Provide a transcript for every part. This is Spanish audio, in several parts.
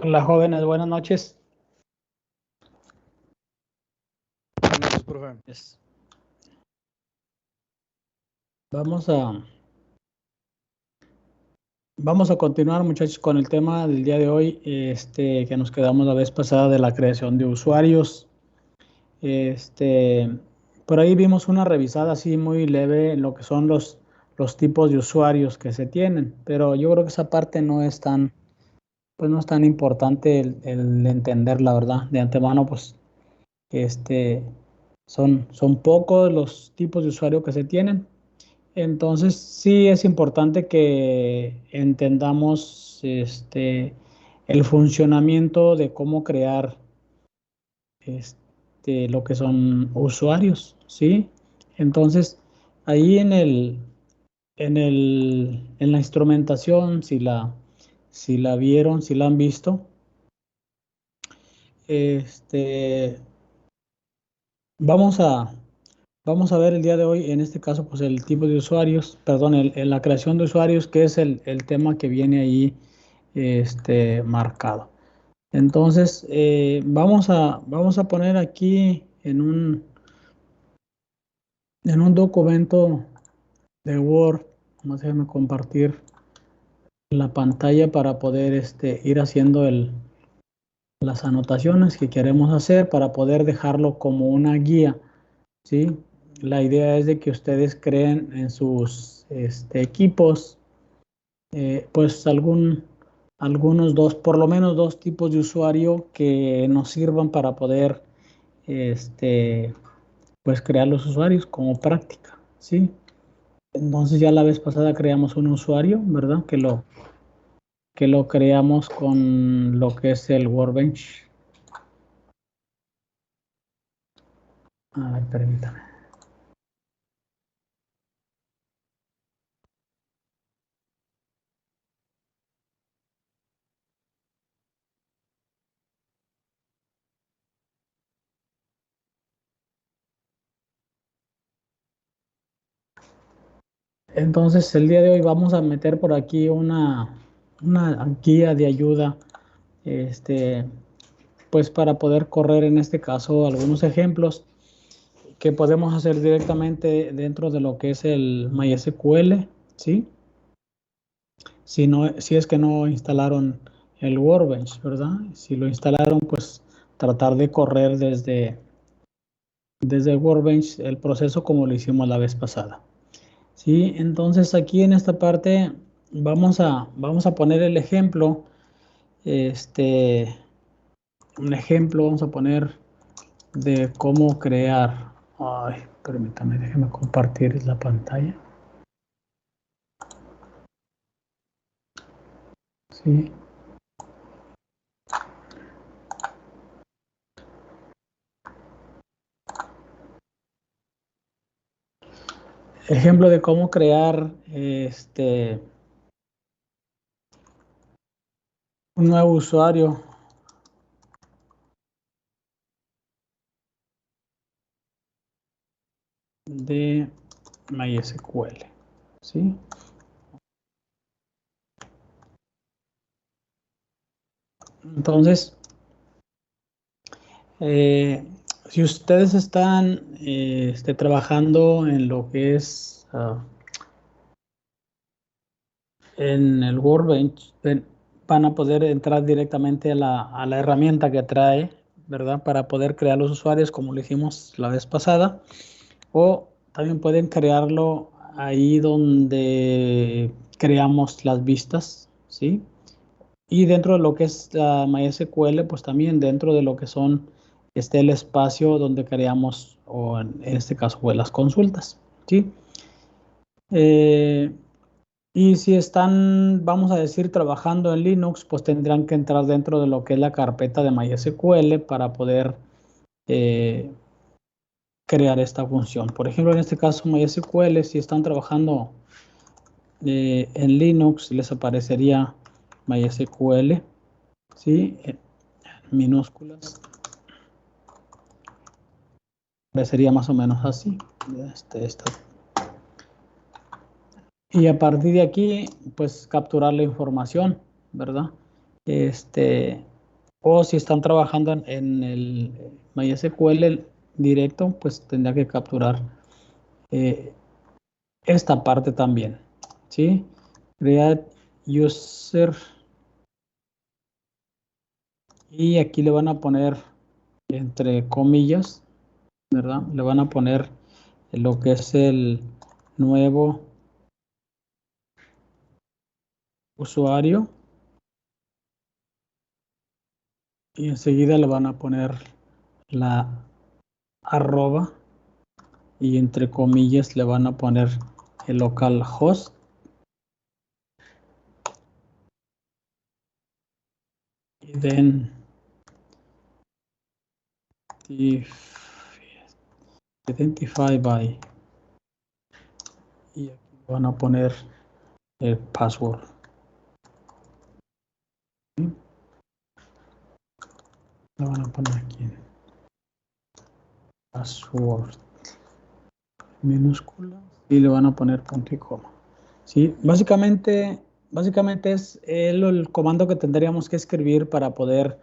Hola jóvenes, buenas noches. Buenas noches, profe. Vamos a, vamos a continuar, muchachos, con el tema del día de hoy, que nos quedamos la vez pasada de la creación de usuarios. Este, por ahí vimos una revisada así muy leve en lo que son los tipos de usuarios que se tienen, pero yo creo que esa parte no es tan, pues no es tan importante el entender, la verdad. De antemano, pues, este, son pocos los tipos de usuario que se tienen. Entonces, sí es importante que entendamos el funcionamiento de cómo crear lo que son usuarios, ¿sí? Entonces, ahí en la instrumentación, si la vieron, si la han visto, este, vamos a, vamos a ver el día de hoy, en este caso, pues el tipo de usuarios, perdón, la creación de usuarios, que es el tema que viene ahí marcado. Entonces, vamos a poner aquí en un documento de Word, vamos a déjame compartir la pantalla para poder ir haciendo las anotaciones que queremos hacer para poder dejarlo como una guía, ¿sí? La idea es de que ustedes creen en sus equipos, pues algunos dos, por lo menos dos tipos de usuario que nos sirvan para poder, pues crear los usuarios como práctica, ¿sí? Entonces ya la vez pasada creamos un usuario, ¿verdad? Que lo creamos con lo que es el Workbench. A ver, permítame. Entonces el día de hoy vamos a meter por aquí una guía de ayuda, este, pues para poder correr en este caso algunos ejemplos que podemos hacer directamente dentro de lo que es el MySQL, ¿sí? Si es que no instalaron el Workbench, ¿verdad? Si lo instalaron, pues tratar de correr desde el Workbench el proceso como lo hicimos la vez pasada. ¿Sí? Entonces aquí en esta parte vamos a poner el ejemplo, este, un ejemplo, vamos a poner de cómo crear. Ay, permítame, déjeme compartir la pantalla. Sí. Ejemplo de cómo crear un nuevo usuario de MySQL, ¿sí? Entonces, si ustedes están trabajando en lo que es en el Workbench, van a poder entrar directamente a la herramienta que trae, ¿verdad? Para poder crear los usuarios como lo hicimos la vez pasada. O también pueden crearlo ahí donde creamos las vistas, ¿sí? Y dentro de lo que es la MySQL, pues también dentro de lo que son el espacio donde creamos, o en este caso, pues las consultas, ¿sí? Y si están, vamos a decir, trabajando en Linux, pues tendrán que entrar dentro de lo que es la carpeta de MySQL para poder eh, crear esta función. Por ejemplo, en este caso MySQL, si están trabajando en Linux, les aparecería MySQL, ¿sí? En minúsculas. Aparecería más o menos así. Esta. Y a partir de aquí, pues capturar la información, ¿verdad? O si están trabajando en el MySQL directo, pues tendría que capturar esta parte también, ¿sí? Create user, y aquí le van a poner entre comillas, ¿verdad? Le van a poner lo que es el nuevo usuario y enseguida le van a poner la arroba y entre comillas le van a poner el localhost. Y then identify by, y aquí van a poner el password. ¿Sí? Lo van a poner aquí en password minúscula y le van a poner punto y coma. Sí, básicamente es el comando que tendríamos que escribir para poder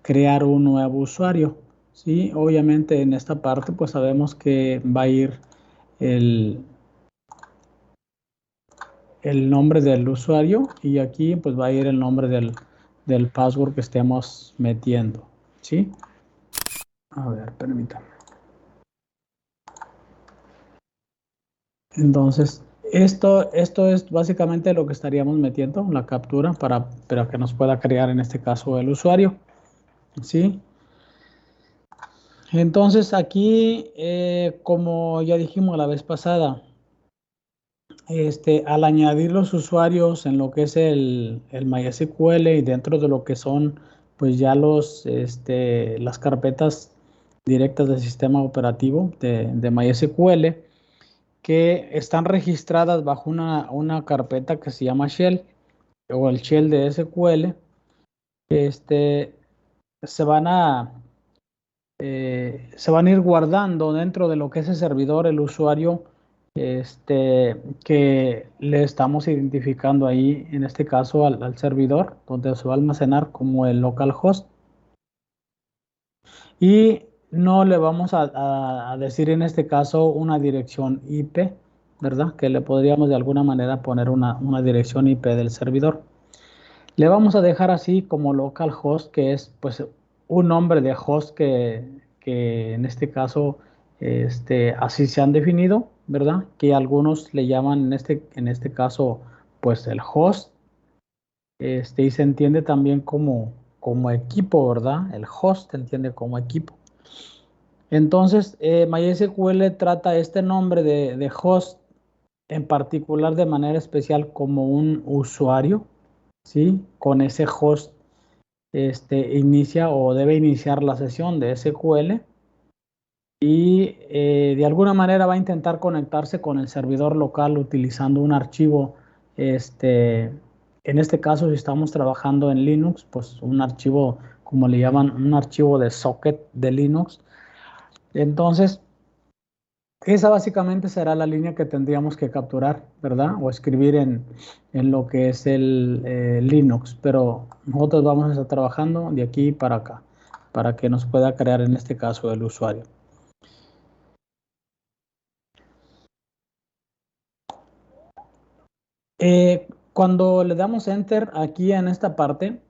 crear un nuevo usuario. Sí, obviamente en esta parte pues sabemos que va a ir el nombre del usuario y aquí pues va a ir el nombre del password que estemos metiendo. ¿Sí? A ver, permítame. Entonces, esto es básicamente lo que estaríamos metiendo, la captura para que nos pueda crear en este caso el usuario. ¿Sí? Entonces aquí, como ya dijimos la vez pasada, al añadir los usuarios en lo que es el MySQL y dentro de lo que son pues ya las carpetas directas del sistema operativo de MySQL que están registradas bajo una carpeta que se llama Shell o el Shell de SQL, se van a se van a ir guardando dentro de lo que es el servidor, el usuario que le estamos identificando ahí, en este caso al servidor, donde se va a almacenar como el localhost. Y no le vamos a decir en este caso una dirección IP, ¿verdad? Que le podríamos de alguna manera poner una dirección IP del servidor. Le vamos a dejar así como localhost, que es pues un nombre de host que en este caso así se han definido, ¿verdad? Que algunos le llaman en este caso pues el host, y se entiende también como equipo, ¿verdad? El host se entiende como equipo. Entonces, MySQL trata este nombre de host en particular de manera especial como un usuario, ¿sí? Con ese host inicia o debe iniciar la sesión de SQL y de alguna manera va a intentar conectarse con el servidor local utilizando un archivo, en este caso si estamos trabajando en Linux, pues un archivo, como le llaman, un archivo de socket de Linux. Entonces, esa básicamente será la línea que tendríamos que capturar, ¿verdad? O escribir en lo que es el Linux, pero nosotros vamos a estar trabajando de aquí para acá, para que nos pueda crear en este caso el usuario. Cuando le damos Enter aquí en esta parte,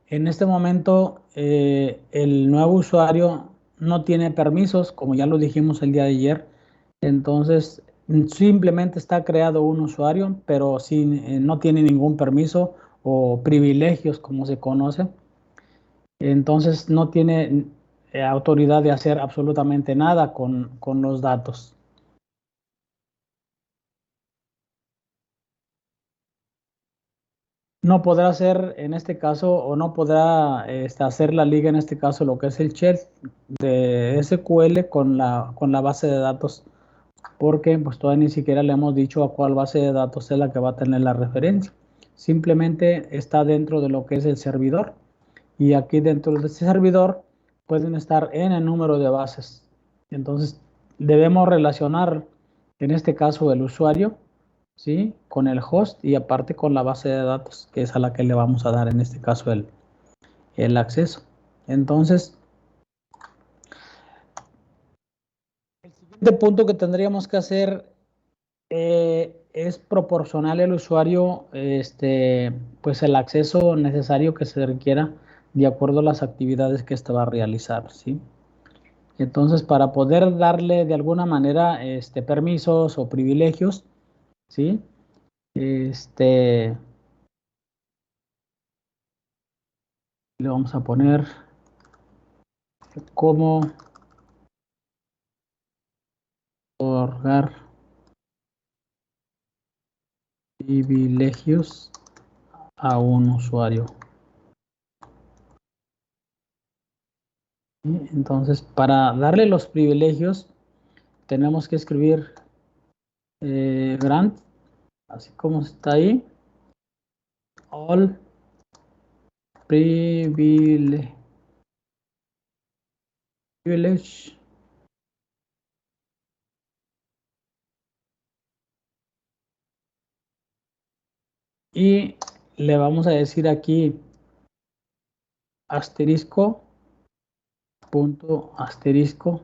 en este momento el nuevo usuario no tiene permisos, como ya lo dijimos el día de ayer. Entonces, simplemente está creado un usuario, pero no tiene ningún permiso o privilegios, como se conoce. Entonces, no tiene autoridad de hacer absolutamente nada con los datos. No podrá hacer en este caso o no podrá hacer la liga en este caso lo que es el shell de SQL con la base de datos, porque pues todavía ni siquiera le hemos dicho a cuál base de datos es la que va a tener la referencia. Simplemente está dentro de lo que es el servidor y aquí dentro de ese servidor pueden estar n número de bases. Entonces debemos relacionar en este caso el usuario ¿sí? Con el host y aparte con la base de datos, que es a la que le vamos a dar en este caso el acceso. Entonces, el siguiente punto que tendríamos que hacer es proporcionar al usuario pues el acceso necesario que se requiera de acuerdo a las actividades que éste va a realizar, ¿sí? Entonces, para poder darle de alguna manera permisos o privilegios, ¿sí? Le vamos a poner cómo otorgar privilegios a un usuario. ¿Sí? Entonces, para darle los privilegios, tenemos que escribir grant, así como está ahí, all privilege y le vamos a decir aquí asterisco, punto asterisco,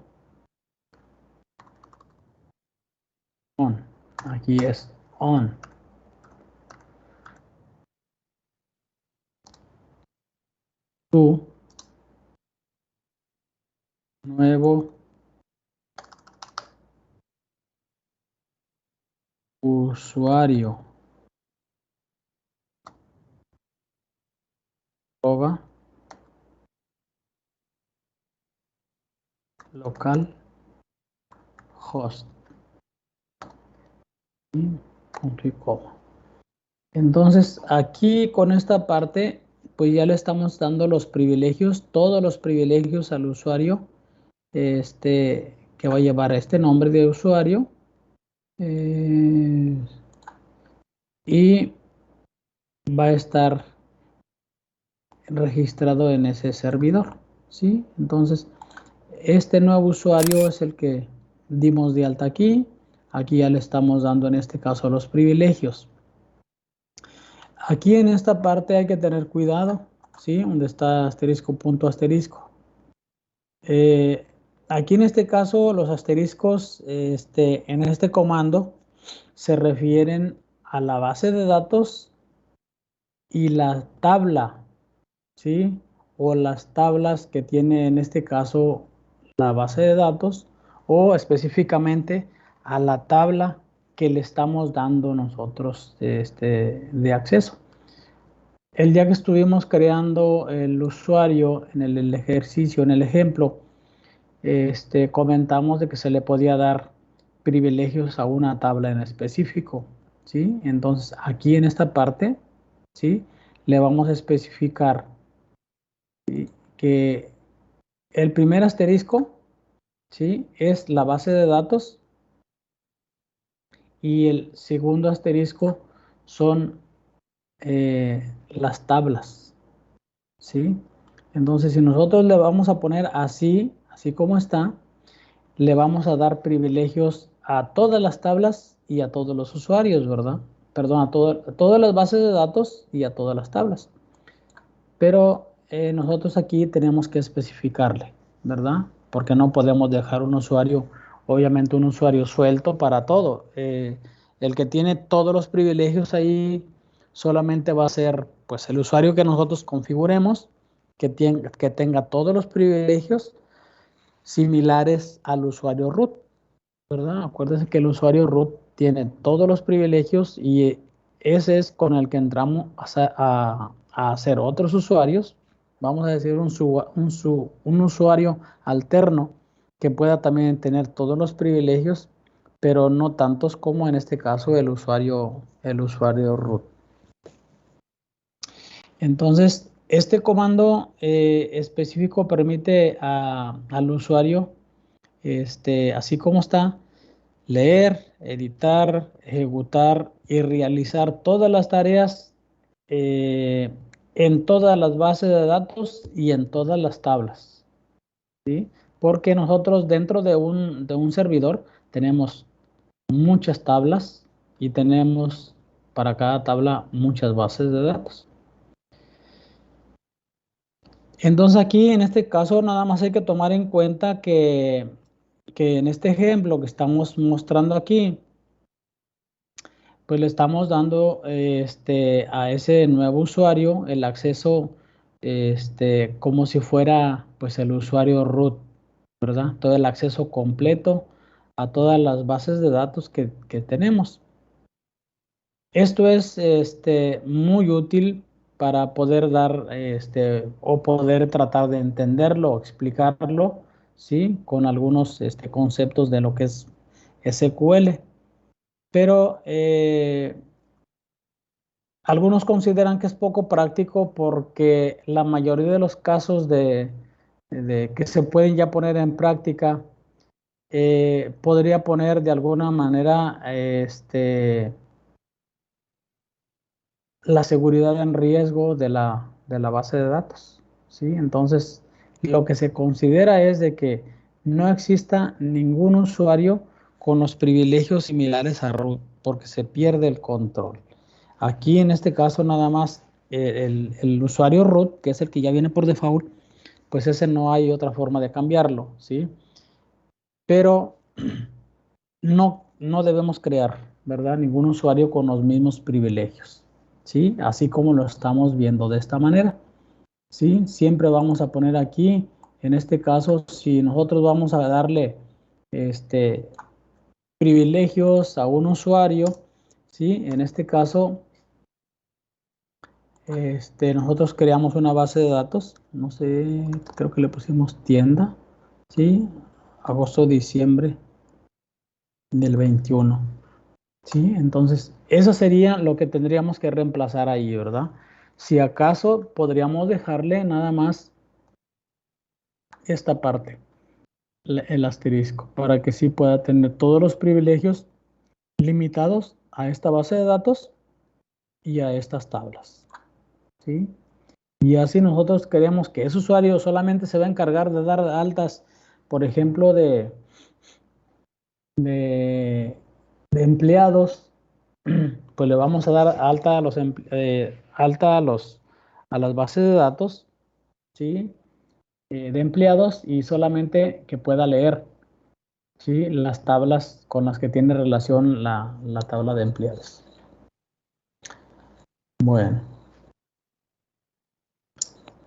on. Aquí es on. Tu nuevo usuario local host punto y coma. Entonces aquí con esta parte pues ya le estamos dando los privilegios, todos los privilegios al usuario que va a llevar este nombre de usuario y va a estar registrado en ese servidor, ¿sí? Entonces este nuevo usuario es el que dimos de alta aquí. Aquí ya le estamos dando en este caso los privilegios. Aquí en esta parte hay que tener cuidado, ¿sí? Donde está asterisco, punto asterisco. Aquí en este caso los asteriscos en este comando se refieren a la base de datos y la tabla, ¿sí? O las tablas que tiene en este caso la base de datos o específicamente a la tabla que le estamos dando nosotros de acceso. El día que estuvimos creando el usuario en el ejercicio, en el ejemplo, comentamos de que se le podía dar privilegios a una tabla en específico, ¿sí? Entonces, aquí en esta parte, ¿sí? Le vamos a especificar, ¿sí? Que el primer asterisco, ¿sí? Es la base de datos y el segundo asterisco son las tablas, ¿sí? Entonces, si nosotros le vamos a poner así, así como está, le vamos a dar privilegios a todas las tablas y a todos los usuarios, ¿verdad? Perdón, a todas las bases de datos y a todas las tablas. Pero nosotros aquí tenemos que especificarle, ¿verdad? Porque no podemos dejar un usuario, obviamente un usuario suelto para todo. El que tiene todos los privilegios ahí solamente va a ser pues el usuario que nosotros configuremos, que tenga todos los privilegios similares al usuario root, ¿verdad? Acuérdense que el usuario root tiene todos los privilegios y ese es con el que entramos a hacer otros usuarios. Vamos a decir un usuario alterno que pueda también tener todos los privilegios, pero no tantos como en este caso el usuario root. Entonces, este comando específico permite al usuario, así como está, leer, editar, ejecutar y realizar todas las tareas eh, en todas las bases de datos y en todas las tablas, ¿sí? Porque nosotros dentro de un servidor tenemos muchas tablas, y tenemos para cada tabla muchas bases de datos. Entonces aquí en este caso nada más hay que tomar en cuenta que en este ejemplo que estamos mostrando aquí, pues le estamos dando a ese nuevo usuario el acceso como si fuera pues el usuario root, ¿verdad? Todo el acceso completo a todas las bases de datos que tenemos. Esto es muy útil para poder dar o poder tratar de entenderlo o explicarlo, ¿sí? Con algunos conceptos de lo que es SQL. Pero algunos consideran que es poco práctico porque la mayoría de los casos de que se pueden ya poner en práctica podría poner de alguna manera la seguridad en riesgo de la base de datos, ¿sí? Entonces, lo que se considera es de que no exista ningún usuario con los privilegios similares a root, porque se pierde el control. Aquí, en este caso, nada más el usuario root, que es el que ya viene por default, pues ese no hay otra forma de cambiarlo, ¿sí? Pero no debemos crear, ¿verdad? Ningún usuario con los mismos privilegios, ¿sí? Así como lo estamos viendo de esta manera, ¿sí? Siempre vamos a poner aquí, en este caso, si nosotros vamos a darle privilegios a un usuario, ¿sí? En este caso, nosotros creamos una base de datos, no sé, creo que le pusimos tienda, ¿sí? Agosto, diciembre del 21. Sí, entonces eso sería lo que tendríamos que reemplazar ahí, ¿verdad? Si acaso podríamos dejarle nada más esta parte, el asterisco, para que sí pueda tener todos los privilegios limitados a esta base de datos y a estas tablas, ¿sí? Y así nosotros queremos que ese usuario solamente se va a encargar de dar altas, por ejemplo, de, de empleados, pues le vamos a dar alta a a las bases de datos, ¿sí? De empleados y solamente que pueda leer, ¿sí? Las tablas con las que tiene relación la tabla de empleados. Bueno,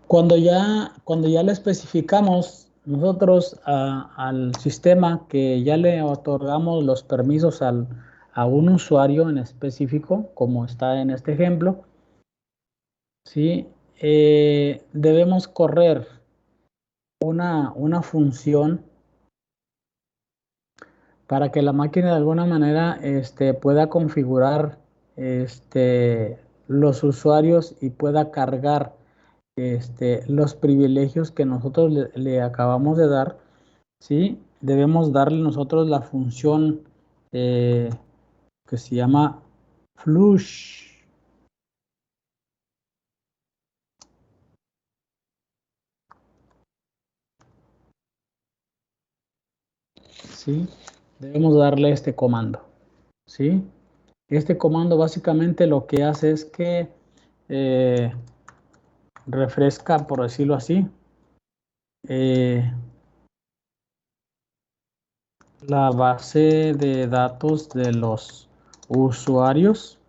cuando ya le especificamos nosotros al sistema que ya le otorgamos los permisos a un usuario en específico, como está en este ejemplo, ¿sí? Debemos correr una función para que la máquina de alguna manera pueda configurar los usuarios y pueda cargar los privilegios que nosotros le acabamos de dar, ¿sí? Debemos darle nosotros la función eh, que se llama flush, ¿sí? Debemos darle este comando, ¿sí? Este comando básicamente lo que hace es que eh, refresca, por decirlo así, eh, la base de datos de los usuarios.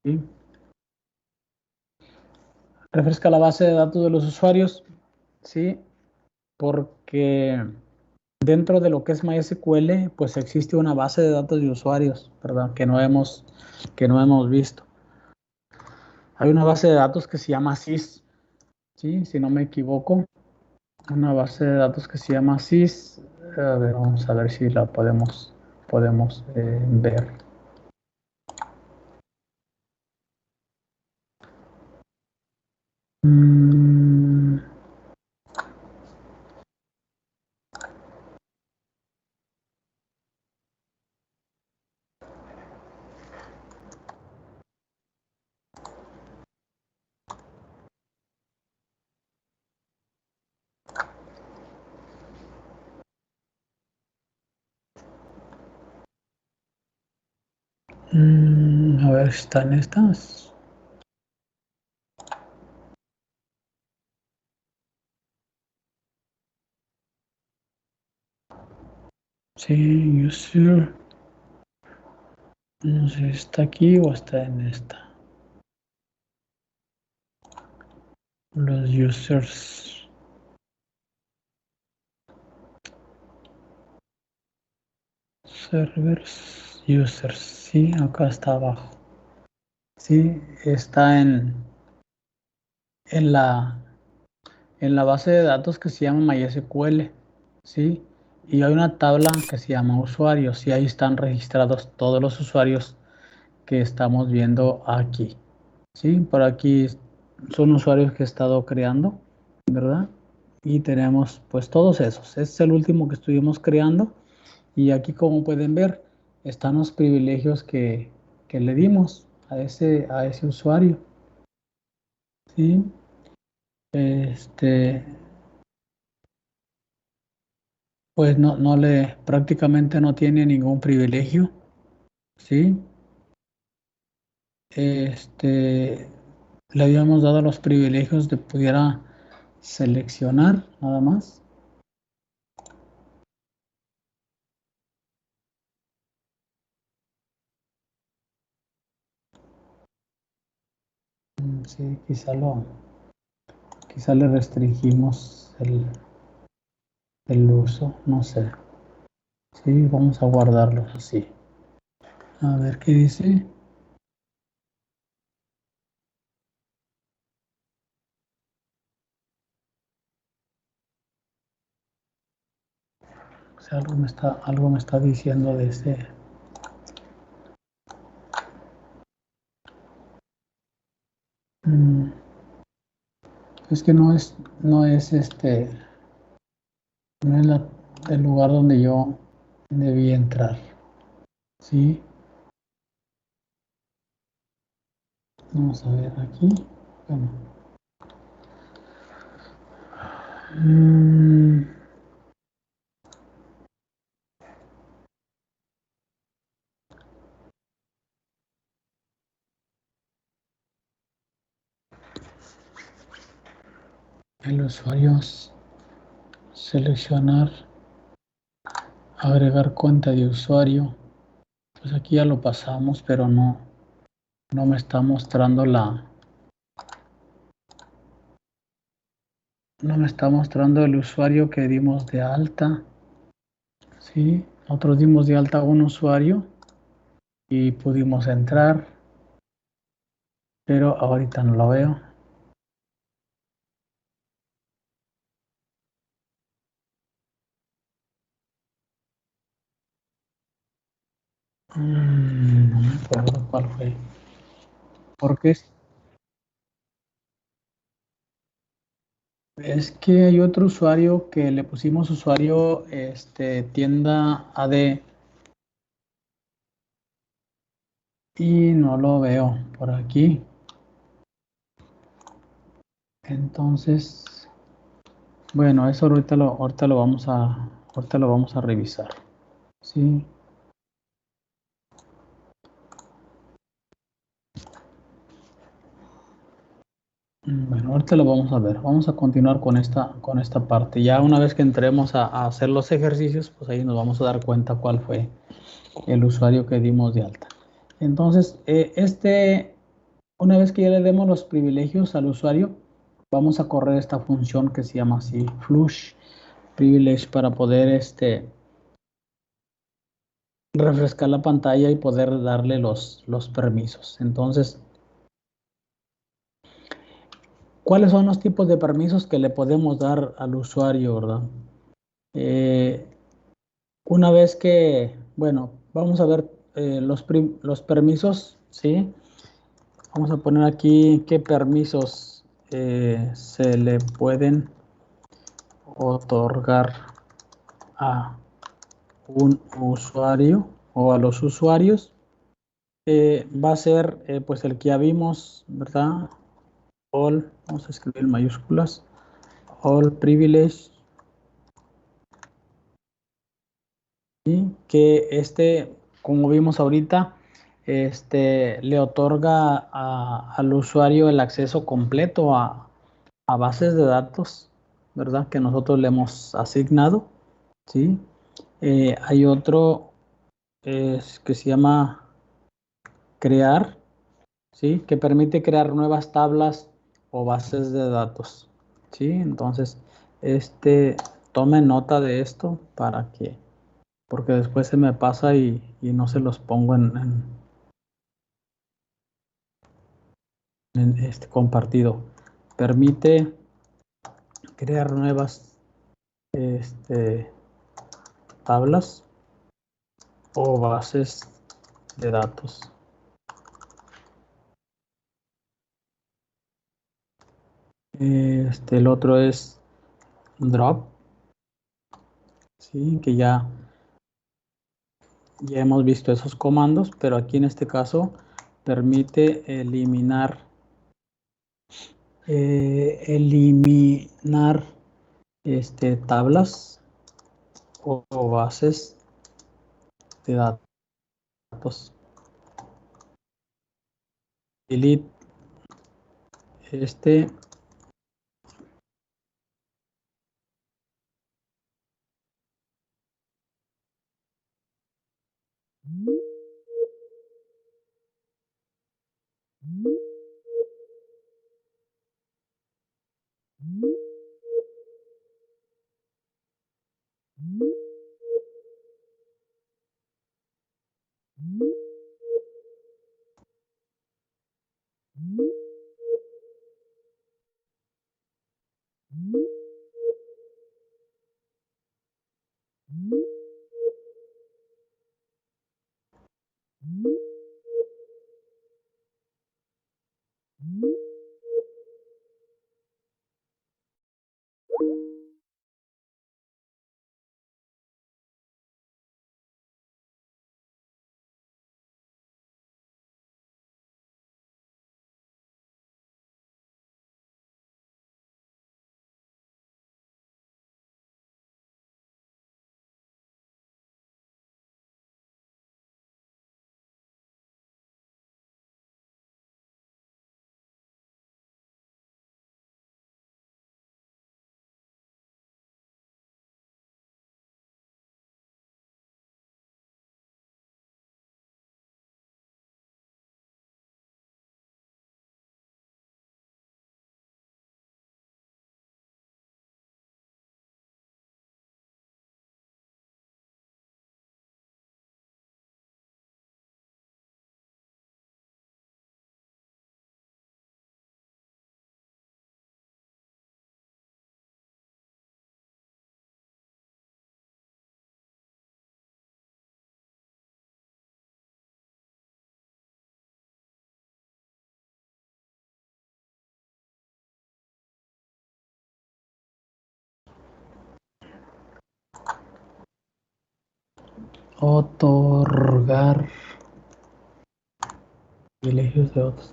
¿Sí? Refresca la base de datos de los usuarios, ¿sí? Porque dentro de lo que es MySQL, pues existe una base de datos de usuarios, ¿verdad? Que no hemos visto. Hay una base de datos que se llama SYS, ¿sí? Si no me equivoco. Una base de datos que se llama SYS. A ver, vamos a ver si la podemos ver. Mm, A ver, ¿están estas? Sí, user. No sé si está aquí o está en esta. Los users. Servers. Users. Sí, acá está abajo. Sí, está en la, en la base de datos que se llama MySQL. Sí, y hay una tabla que se llama usuarios y ahí están registrados todos los usuarios que estamos viendo aquí. Sí, por aquí son usuarios que he estado creando, ¿verdad? Y tenemos pues todos esos. Este es el último que estuvimos creando y aquí como pueden ver están los privilegios que le dimos a ese usuario. ¿Sí? Este, pues prácticamente no tiene ningún privilegio. ¿Sí? Le habíamos dado los privilegios de pudiera seleccionar nada más. Sí, quizá le restringimos el uso, no sé. Sí, vamos a guardarlos así. A ver qué dice. O sea, algo me está diciendo de ese. Mm, es que no es no es el lugar donde yo debí entrar. Sí, vamos a ver aquí. Bueno. Mm, el usuario, seleccionar, agregar cuenta de usuario. Pues aquí ya lo pasamos, pero no me está mostrando no me está mostrando el usuario que dimos de alta. Sí, nosotros dimos de alta a un usuario y pudimos entrar, pero ahorita no lo veo. No me acuerdo cuál fue. Porque es que hay otro usuario que le pusimos usuario tienda AD y no lo veo por aquí. Entonces, bueno, eso ahorita lo vamos a revisar. Sí. Bueno, ahorita lo vamos a ver. Vamos a continuar con esta parte. Ya una vez que entremos a hacer los ejercicios, pues ahí nos vamos a dar cuenta cuál fue el usuario que dimos de alta. Entonces, una vez que ya le demos los privilegios al usuario, vamos a correr esta función que se llama así, flush privilege, para poder refrescar la pantalla y poder darle los permisos. Entonces, ¿cuáles son los tipos de permisos que le podemos dar al usuario, verdad? Eh, una vez que, bueno, vamos a ver los permisos, ¿sí? Vamos a poner aquí qué permisos se le pueden otorgar a un usuario o a los usuarios. Va a ser pues el que ya vimos, ¿verdad? All, vamos a escribir en mayúsculas, all privilege, ¿sí? Que como vimos ahorita, le otorga al usuario el acceso completo a bases de datos, ¿verdad? Que nosotros le hemos asignado, ¿sí? Hay otro que se llama crear, ¿sí? Que permite crear nuevas tablas o bases de datos, ¿sí? Entonces, tome nota de esto para que, porque después se me pasa y no se los pongo en este compartido. Permite crear nuevas tablas o bases de datos. El otro es drop, sí, que ya hemos visto esos comandos, pero aquí en este caso permite eliminar tablas o bases de datos. Delete este otorgar privilegios de otros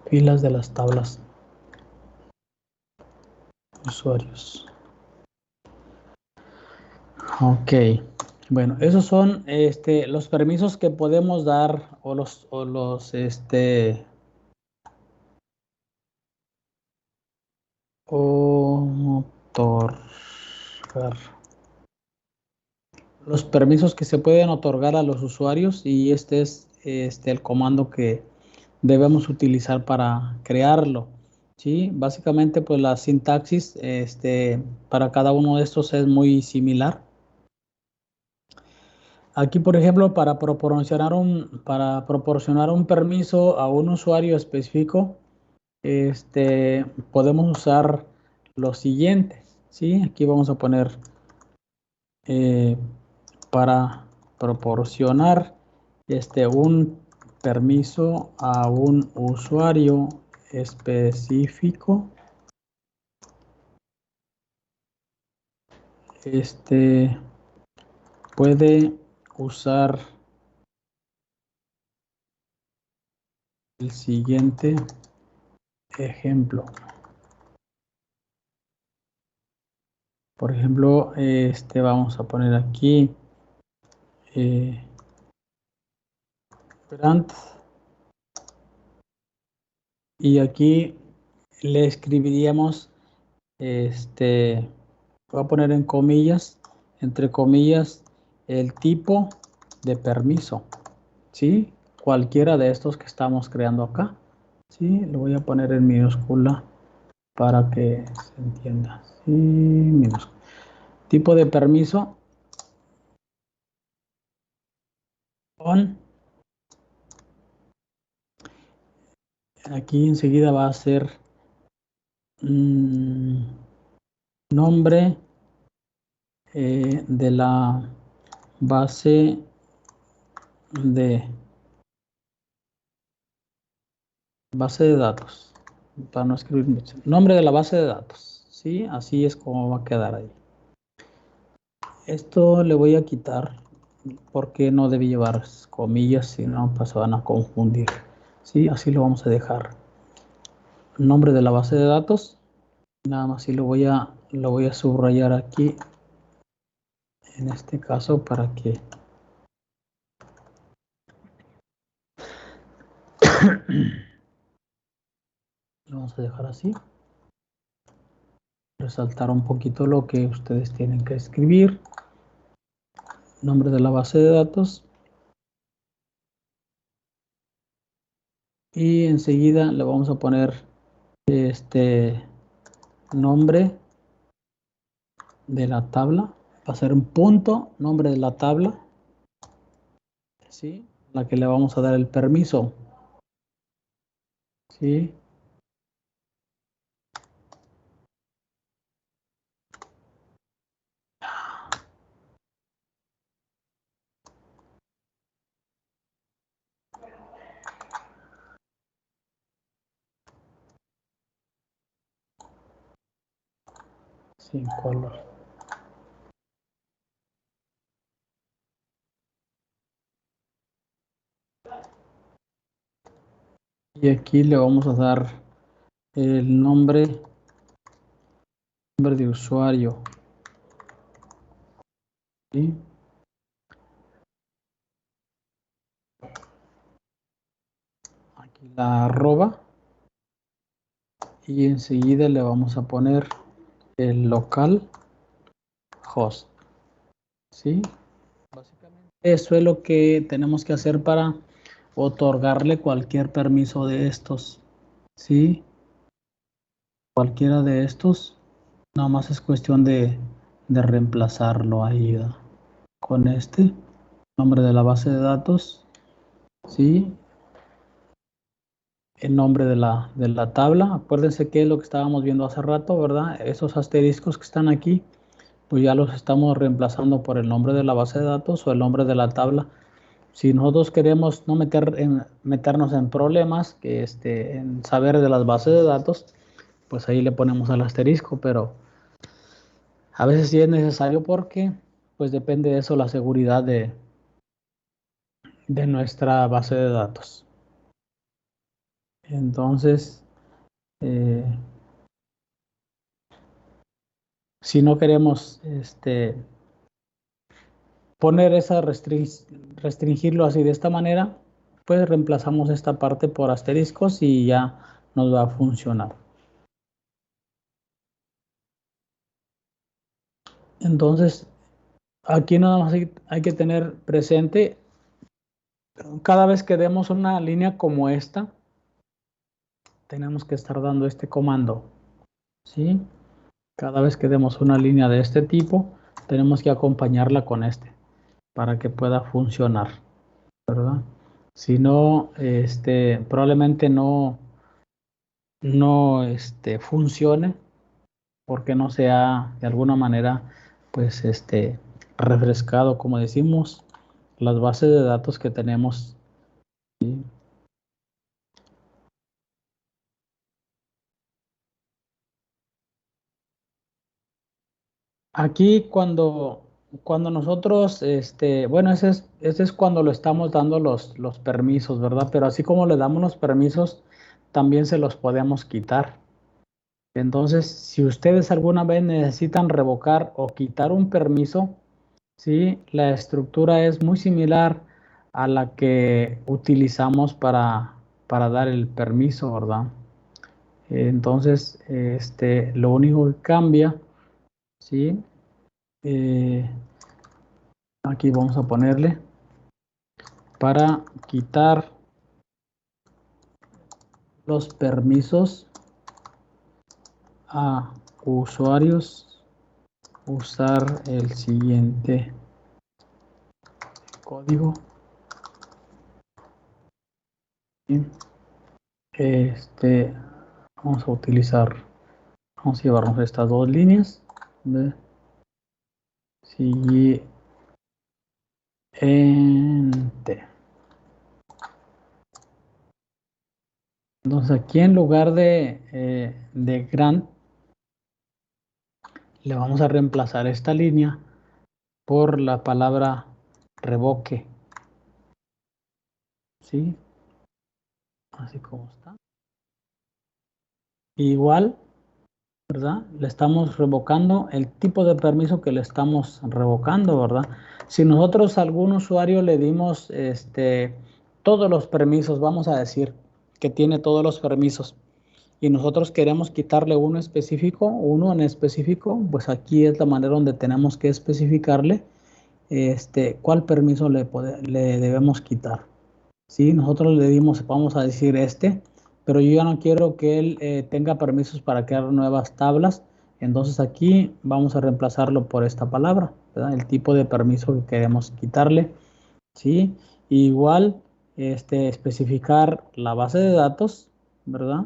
filas de las tablas usuarios. Ok, bueno, esos son los permisos que podemos dar otorgar. Los permisos que se pueden otorgar a los usuarios y este es el comando que debemos utilizar para crearlo. ¿Sí? Básicamente, pues la sintaxis para cada uno de estos es muy similar. Aquí, por ejemplo, para proporcionar un permiso a un usuario específico, podemos usar lo siguiente, ¿sí? Aquí vamos a poner para proporcionar un permiso a un usuario específico, puede usar el siguiente ejemplo. Por ejemplo, vamos a poner aquí Grant. Y aquí le escribiríamos, voy a poner en comillas, entre comillas, el tipo de permiso, ¿sí? Cualquiera de estos que estamos creando acá, ¿sí? Lo voy a poner en minúscula para que se entienda, ¿sí? Minúscula. Tipo de permiso on. Aquí enseguida va a ser nombre de la base de datos, para no escribir mucho. Nombre de la base de datos, ¿sí? Así es como va a quedar ahí. Esto le voy a quitar porque no debe llevar comillas, si no, pues se van a confundir. Sí, así lo vamos a dejar. Nombre de la base de datos, nada más si lo voy a subrayar aquí, en este caso, para que lo vamos a dejar así. Resaltar un poquito lo que ustedes tienen que escribir. Nombre de la base de datos. Y enseguida le vamos a poner nombre de la tabla. Va a ser un punto, nombre de la tabla, ¿sí? La que le vamos a dar el permiso, ¿sí? Sin color. Y aquí le vamos a dar el nombre de usuario, ¿sí? Aquí la arroba. Y enseguida le vamos a poner el local host, ¿sí? Básicamente eso es lo que tenemos que hacer para otorgarle cualquier permiso de estos, ¿sí? Cualquiera de estos, nada más es cuestión de reemplazarlo ahí con este nombre de la base de datos, ¿sí? El nombre de la tabla. Acuérdense que es lo que estábamos viendo hace rato, ¿verdad? Esos asteriscos que están aquí, pues ya los estamos reemplazando por el nombre de la base de datos o el nombre de la tabla. Si nosotros queremos no meternos en problemas, que en saber de las bases de datos, pues ahí le ponemos al asterisco, pero a veces sí es necesario porque pues depende de eso la seguridad de nuestra base de datos. Entonces, si no queremos poner restringirlo así de esta manera, pues reemplazamos esta parte por asteriscos y ya nos va a funcionar. Entonces, aquí nada más hay que tener presente, cada vez que demos una línea como esta, tenemos que estar dando este comando, ¿sí? Cada vez que demos una línea de este tipo, tenemos que acompañarla con este para que pueda funcionar, ¿verdad? Si no, probablemente no funcione porque no sea de alguna manera, pues, refrescado, como decimos, las bases de datos que tenemos, ¿sí? Aquí cuando nosotros, bueno, ese es cuando lo estamos dando los permisos, ¿verdad? Pero así como le damos los permisos, también se los podemos quitar. Entonces, si ustedes alguna vez necesitan revocar o quitar un permiso, ¿sí? La estructura es muy similar a la que utilizamos para dar el permiso, ¿verdad? Entonces, lo único que cambia, ¿sí? Aquí vamos a ponerle para quitar los permisos a usuarios, usar el siguiente código. ¿Sí? Vamos a utilizar, vamos a llevarnos estas dos líneas. ¿Ve? Siguiente. Entonces aquí en lugar de grant, le vamos a reemplazar esta línea por la palabra revoque. ¿Sí? Así como está. Igual, ¿verdad? Le estamos revocando el tipo de permiso que le estamos revocando, ¿verdad? Si nosotros a algún usuario le dimos todos los permisos, vamos a decir que tiene todos los permisos, y nosotros queremos quitarle uno en específico, pues aquí es la manera donde tenemos que especificarle cuál permiso le debemos quitar. ¿Sí? Nosotros le dimos, vamos a decir pero yo ya no quiero que él tenga permisos para crear nuevas tablas, entonces aquí vamos a reemplazarlo por esta palabra, ¿verdad? El tipo de permiso que queremos quitarle, ¿sí? Igual, especificar la base de datos, ¿verdad?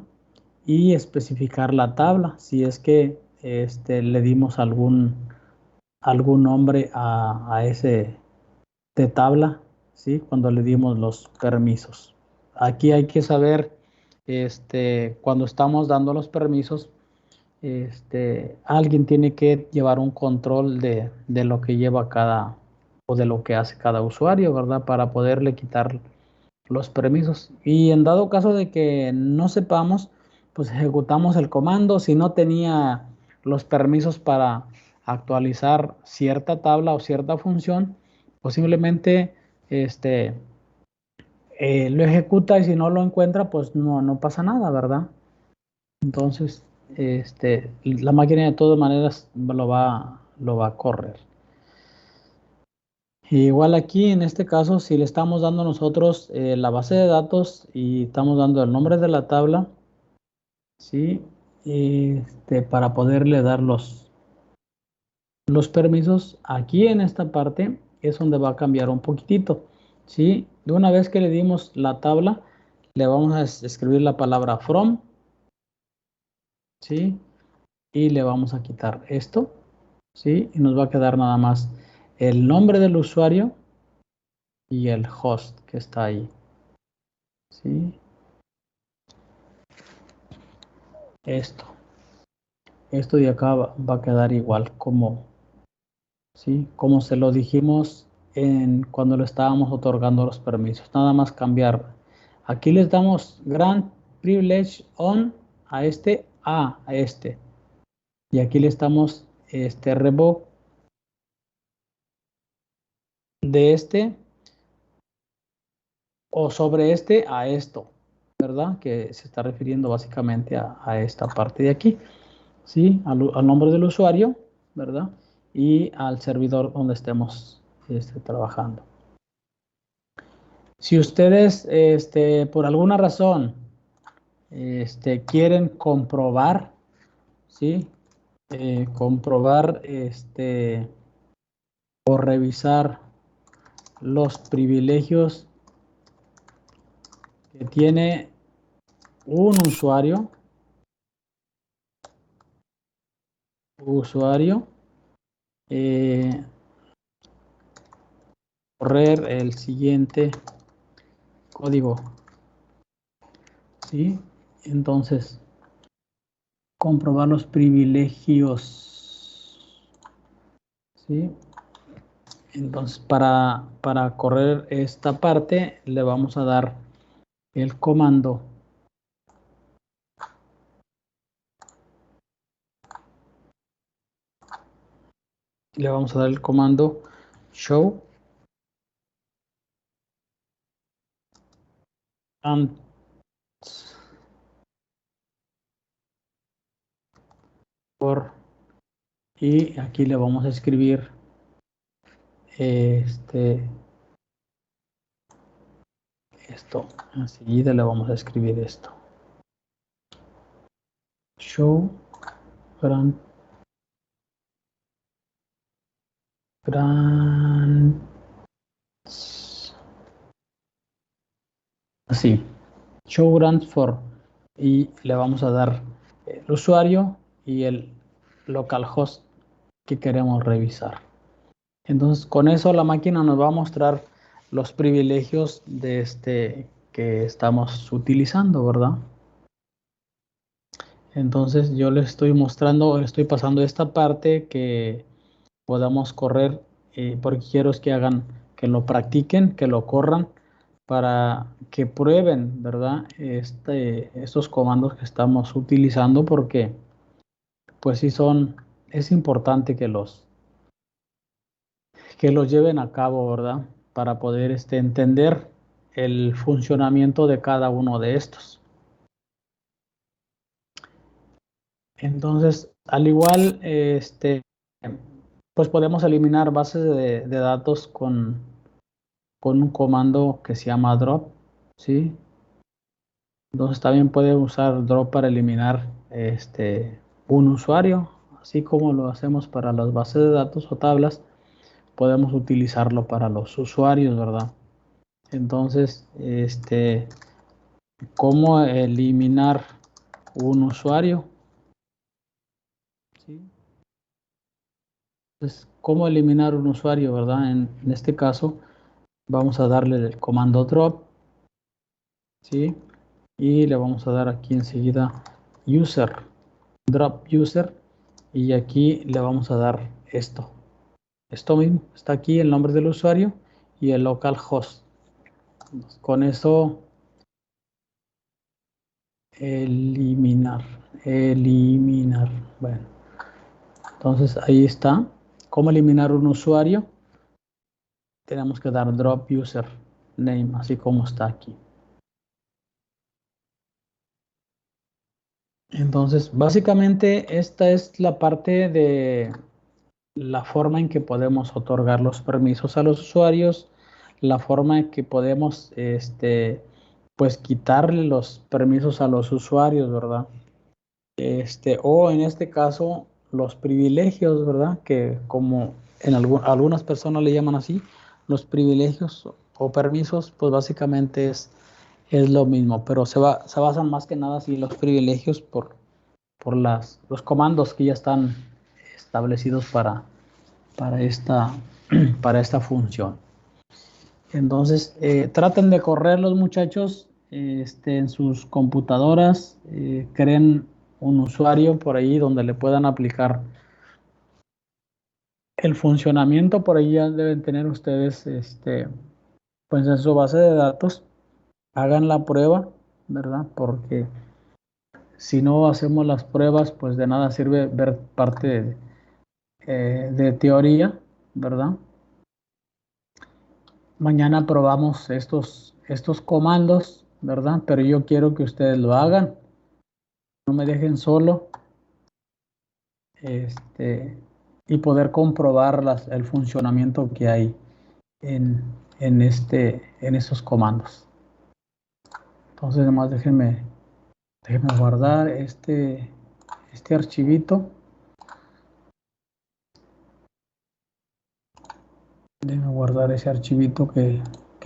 Y especificar la tabla, si es que le dimos algún nombre a ese de tabla, ¿sí? Cuando le dimos los permisos. Aquí hay que saber, cuando estamos dando los permisos, alguien tiene que llevar un control de lo que lleva cada, o de lo que hace cada usuario, ¿verdad? Para poderle quitar los permisos. Y en dado caso de que no sepamos, pues ejecutamos el comando. Si no tenía los permisos para actualizar cierta tabla o cierta función, pues simplemente lo ejecuta, y si no lo encuentra, pues no pasa nada, ¿verdad? Entonces, la máquina de todas maneras lo va a correr. Igual aquí en este caso, si le estamos dando nosotros la base de datos y estamos dando el nombre de la tabla, ¿sí? Para poderle dar los permisos, aquí en esta parte es donde va a cambiar un poquitito, ¿sí? De una vez que le dimos la tabla, le vamos a escribir la palabra from, ¿sí? Y le vamos a quitar esto, ¿sí? Y nos va a quedar nada más el nombre del usuario y el host que está ahí, ¿sí? Esto de acá va a quedar igual como, ¿sí? Como se lo dijimos cuando le estábamos otorgando los permisos. Nada más cambiar. Aquí les damos grant privilege on a este. Y aquí le estamos revoke de o sobre a esto, ¿verdad? Que se está refiriendo básicamente a esta parte de aquí, ¿sí? Al nombre del usuario, ¿verdad? Y al servidor donde estemos trabajando. Si ustedes, por alguna razón, quieren comprobar, ¿sí? Comprobar, o revisar los privilegios que tiene un usuario, correr el siguiente código, ¿sí? Entonces, comprobar los privilegios, ¿sí? Entonces, para correr esta parte, le vamos a dar el comando show y aquí le vamos a escribir esto. Enseguida le vamos a escribir esto. Show grants así. Show grants for, y le vamos a dar el usuario y el localhost que queremos revisar. Entonces, con eso la máquina nos va a mostrar los privilegios de que estamos utilizando, ¿verdad? Entonces, yo les estoy mostrando, les estoy pasando esta parte que podamos correr, porque quiero es que hagan, que lo practiquen, que lo corran, para que prueben, ¿verdad? Estos comandos que estamos utilizando, porque pues sí es importante que los lleven a cabo, ¿verdad? Para poder entender el funcionamiento de cada uno de estos. Entonces, al igual, pues podemos eliminar bases de datos con un comando que se llama drop, ¿sí? Entonces también puede usar drop para eliminar un usuario, así como lo hacemos para las bases de datos o tablas, podemos utilizarlo para los usuarios, ¿verdad? Entonces, ¿cómo eliminar un usuario? ¿Sí? Pues, ¿cómo eliminar un usuario, verdad? En este caso, vamos a darle el comando drop, ¿sí? Y le vamos a dar aquí enseguida user, drop user, y aquí le vamos a dar esto. Esto mismo, está aquí el nombre del usuario y el localhost. Con eso, eliminar. Bueno, entonces ahí está. ¿Cómo eliminar un usuario? Tenemos que dar drop user name, así como está aquí. Entonces, básicamente esta es la parte de la forma en que podemos otorgar los permisos a los usuarios, la forma en que podemos, pues quitarle los permisos a los usuarios, ¿verdad? O en este caso, los privilegios, ¿verdad? Que como algunas personas le llaman así, los privilegios o permisos, pues básicamente es lo mismo, pero se basan más que nada así los privilegios por los comandos que ya están establecidos para esta, para esta función. Entonces, traten de correr los muchachos en sus computadoras, creen un usuario por ahí donde le puedan aplicar el funcionamiento. Por ahí ya deben tener ustedes pues en su base de datos. Hagan la prueba, ¿verdad? Porque si no hacemos las pruebas, pues de nada sirve ver parte de teoría, ¿verdad? Mañana probamos estos comandos, ¿verdad? Pero yo quiero que ustedes lo hagan. No me dejen solo. Y poder comprobar el funcionamiento que hay en, en estos comandos. Entonces, además, déjenme guardar este archivito. Déjenme guardar ese archivito que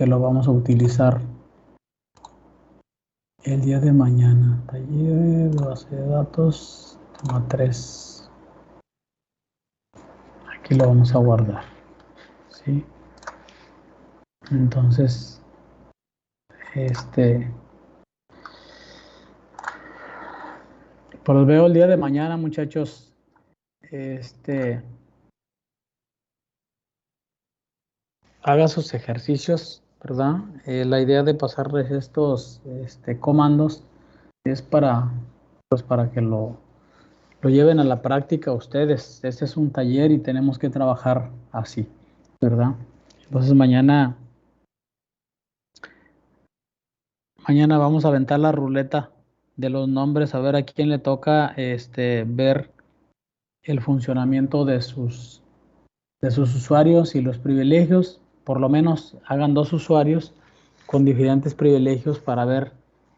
lo vamos a utilizar el día de mañana. Taller, base de datos, tema 3. Aquí lo vamos a guardar. ¿Sí? Entonces, pues los veo el día de mañana, muchachos. Haga sus ejercicios, ¿verdad? La idea de pasarles estos comandos es pues para que lo lleven a la práctica ustedes. Este es un taller y tenemos que trabajar así, ¿verdad? Entonces mañana Mañana vamos a aventar la ruleta de los nombres, a ver a quién le toca ver el funcionamiento de sus usuarios y los privilegios. Por lo menos hagan 2 usuarios con diferentes privilegios para ver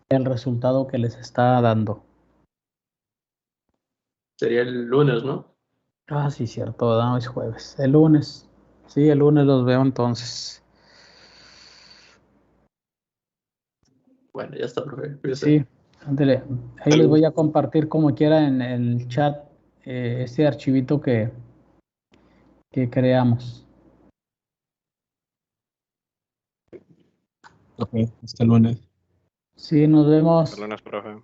el resultado que les está dando. Sería el lunes, ¿no? Ah, sí, cierto, ¿verdad? Hoy es jueves. El lunes. Sí, el lunes los veo entonces. Bueno, ya está, profe. Cuídese. Sí, ándele. Ahí les voy a compartir como quiera en el chat este archivito que creamos. Ok, hasta el lunes. Sí, nos vemos. El lunes, profe.